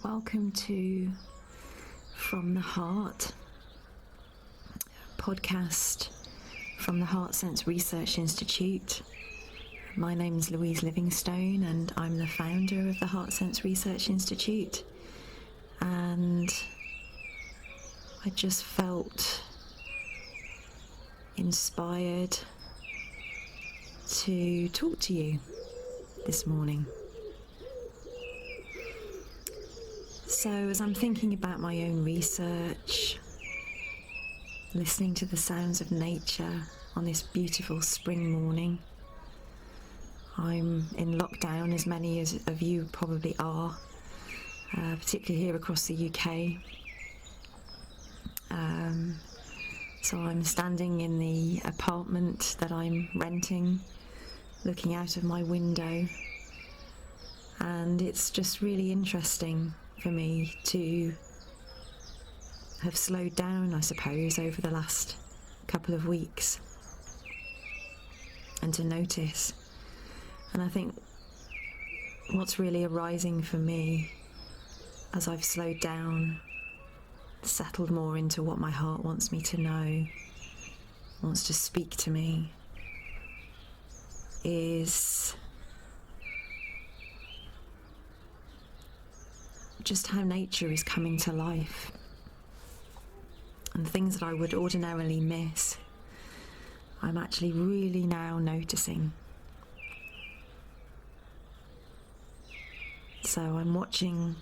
Welcome to From the Heart podcast from the Heart Sense Research Institute. My name is Louise Livingstone and I'm the founder of the Heart Sense Research Institute, and I just felt inspired to talk to you this morning. So as I'm thinking about my own research, listening to the sounds of nature on this beautiful spring morning, I'm in lockdown, as many of you probably are, particularly here across the UK. So I'm standing in the apartment that I'm renting, looking out of my window, and it's just really interesting for me to have slowed down, I suppose, over the last couple of weeks and to notice. And I think what's really arising for me as I've slowed down, settled more into what my heart wants me to know, wants to speak to me, is just how nature is coming to life, and things that I would ordinarily miss, I'm actually really now noticing. So I'm watching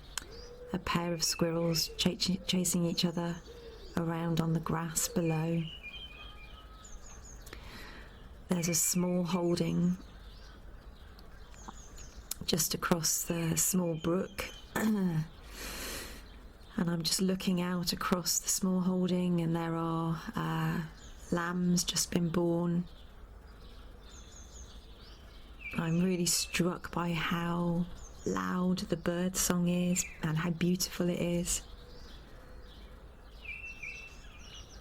a pair of squirrels chasing each other around on the grass below. There's a small holding just across the small brook. And I'm just looking out across the small holding, and there are lambs just been born. I'm really struck by how loud the bird song is and how beautiful it is.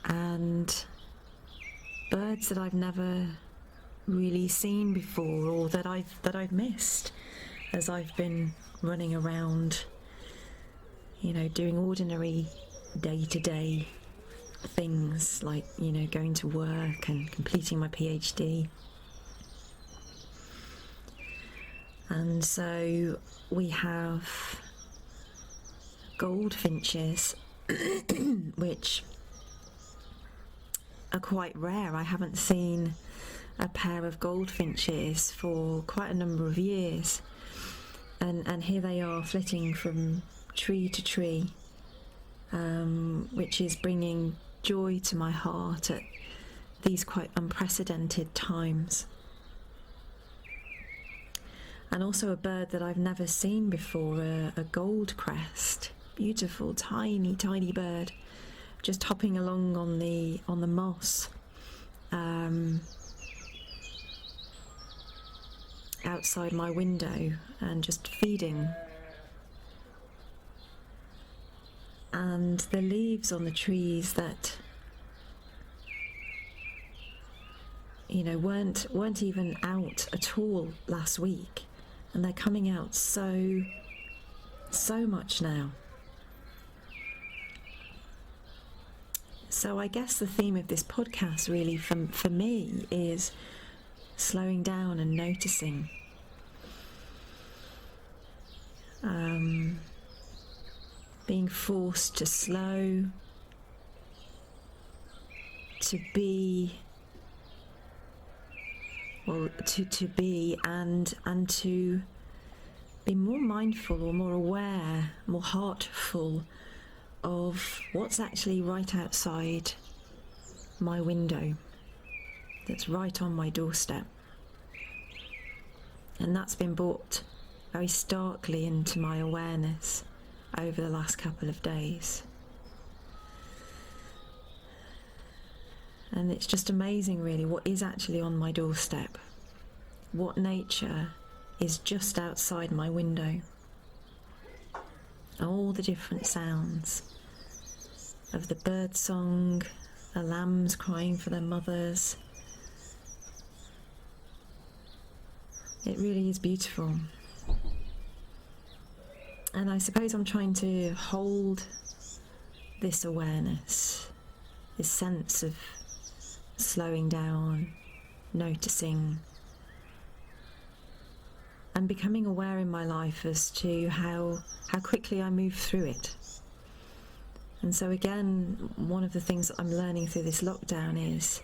And birds that I've never really seen before, or that I've missed as I've been running around, doing ordinary day-to-day things like, going to work and completing my PhD. And so we have goldfinches, which are quite rare. I haven't seen a pair of goldfinches for quite a number of years. And here they are flitting from tree to tree, which is bringing joy to my heart at these quite unprecedented times. And also a bird that I've never seen before, a goldcrest, beautiful, tiny, tiny bird, just hopping along on the moss. Outside my window and just feeding. And the leaves on the trees that weren't even out at all last week, and they're coming out so much now. So I guess the theme of this podcast really for me is slowing down and noticing. Being forced to slow, to be, to be and to be more mindful or more aware, more heartful of what's actually right outside my window, that's right on my doorstep. And that's been brought very starkly into my awareness over the last couple of days. And it's just amazing really what is actually on my doorstep, what nature is just outside my window. All the different sounds of the bird song, the lambs crying for their mothers. It really is beautiful. And I suppose I'm trying to hold this awareness, this sense of slowing down, noticing, and becoming aware in my life as to how quickly I move through it. And so again, one of the things that I'm learning through this lockdown is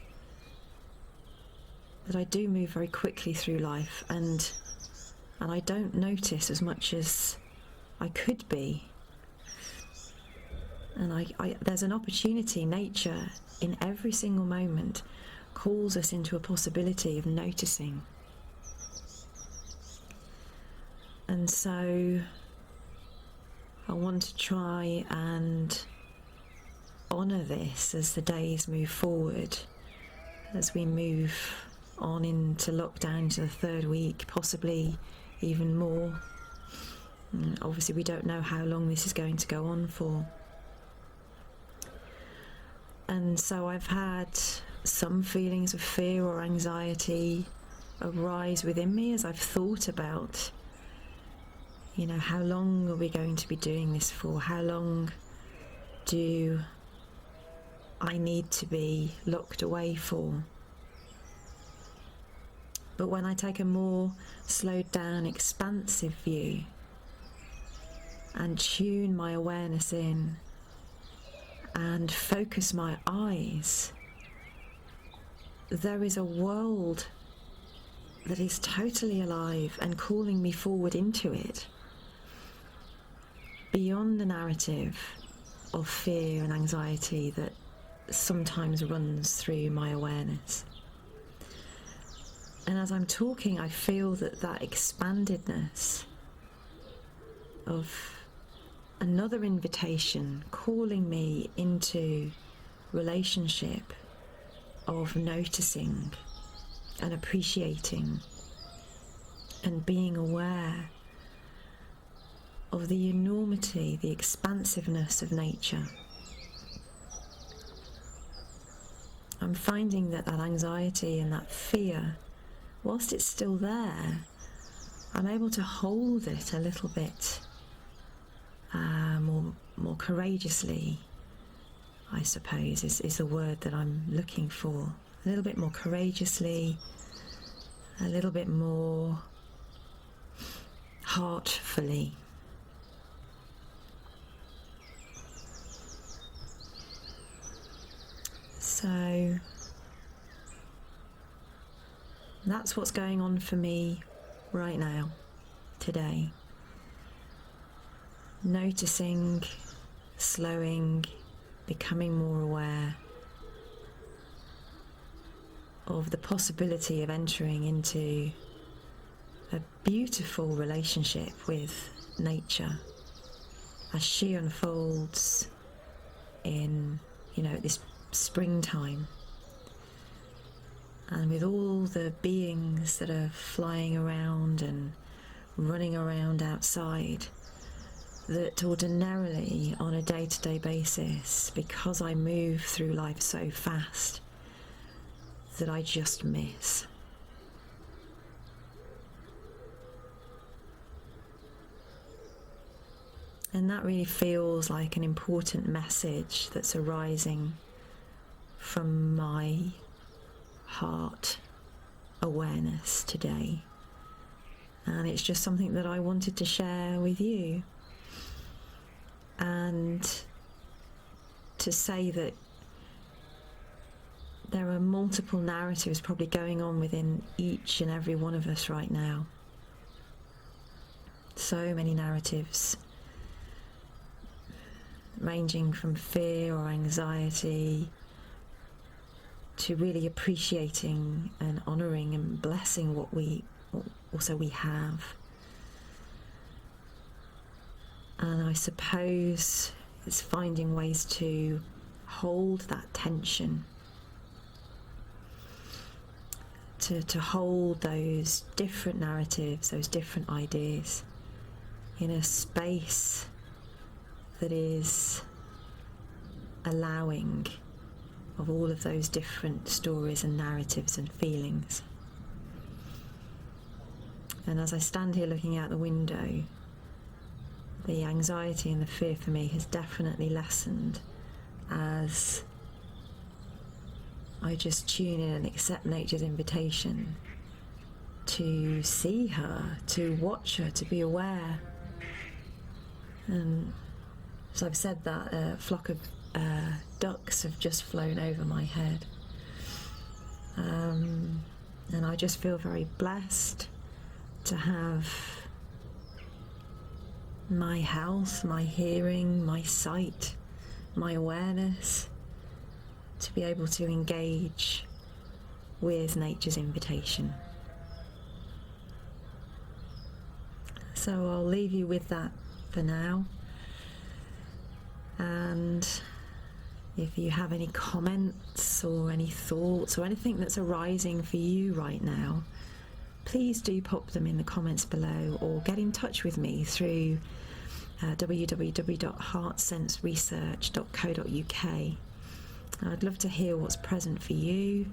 that I do move very quickly through life, and I don't notice as much as I could be. And there's an opportunity. Nature in every single moment calls us into a possibility of noticing. And so I want to try and honour this as the days move forward, as we move on into lockdown to the third week, possibly even more. And obviously we don't know how long this is going to go on for. And so I've had some feelings of fear or anxiety arise within me as I've thought about, how long are we going to be doing this for? How long do I need to be locked away for? But when I take a more slowed down, expansive view and tune my awareness in and focus my eyes, there is a world that is totally alive and calling me forward into it, beyond the narrative of fear and anxiety that sometimes runs through my awareness. And as I'm talking, I feel that expandedness of another invitation calling me into relationship, of noticing and appreciating and being aware of the enormity, the expansiveness of nature. I'm finding that anxiety and that fear, whilst it's still there, I'm able to hold it a little bit more courageously, I suppose is the word that I'm looking for. A little bit more courageously, a little bit more heartfully. So that's what's going on for me right now, today. Noticing, slowing, becoming more aware of the possibility of entering into a beautiful relationship with nature as she unfolds in, this springtime, and with all the beings that are flying around and running around outside that ordinarily on a day-to-day basis, because I move through life so fast, that I just miss. And that really feels like an important message that's arising from my heart awareness today. And it's just something that I wanted to share with you. And to say that there are multiple narratives probably going on within each and every one of us right now. So many narratives, ranging from fear or anxiety to really appreciating and honouring and blessing what we have. And I suppose it's finding ways to hold that tension, to hold those different narratives, those different ideas in a space that is allowing of all of those different stories and narratives and feelings. And as I stand here looking out the window, the anxiety and the fear for me has definitely lessened as I just tune in and accept nature's invitation to see her, to watch her, to be aware. And as I've said that, a flock of ducks have just flown over my head. And I just feel very blessed to have my health, my hearing, my sight, my awareness, to be able to engage with nature's invitation. So I'll leave you with that for now. And if you have any comments or any thoughts or anything that's arising for you right now, please do pop them in the comments below or get in touch with me through www.heartsenseresearch.co.uk. I'd love to hear what's present for you,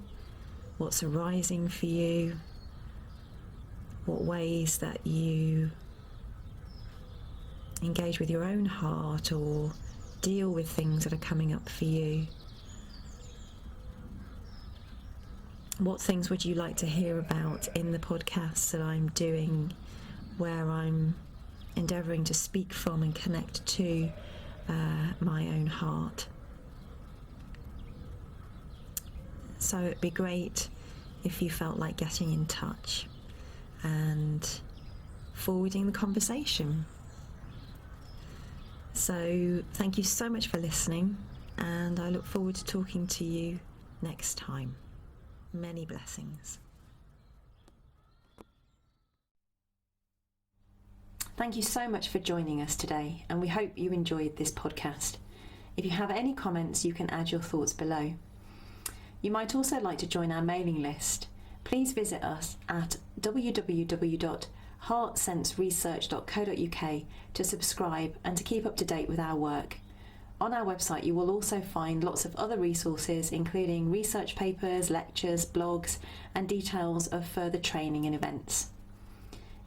what's arising for you, what ways that you engage with your own heart or deal with things that are coming up for you. What things would you like to hear about in the podcasts that I'm doing, where I'm endeavouring to speak from and connect to my own heart? So it'd be great if you felt like getting in touch and forwarding the conversation. So thank you so much for listening, and I look forward to talking to you next time. Many blessings. Thank you so much for joining us today, and we hope you enjoyed this podcast. If you have any comments, you can add your thoughts below. You might also like to join our mailing list. Please visit us at www.heartsenseresearch.co.uk to subscribe and to keep up to date with our work. On our website you will also find lots of other resources, including research papers, lectures, blogs, and details of further training and events.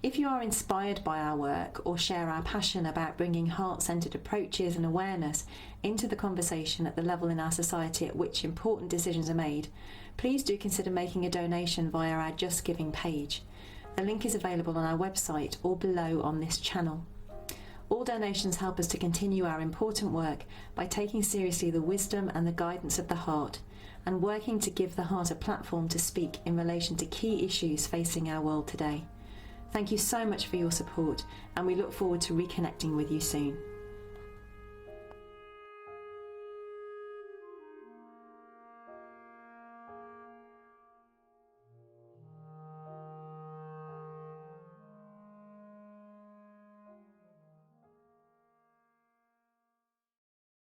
If you are inspired by our work or share our passion about bringing heart-centred approaches and awareness into the conversation at the level in our society at which important decisions are made, please do consider making a donation via our Just Giving page. The link is available on our website or below on this channel. All donations help us to continue our important work by taking seriously the wisdom and the guidance of the heart, and working to give the heart a platform to speak in relation to key issues facing our world today. Thank you so much for your support, and we look forward to reconnecting with you soon.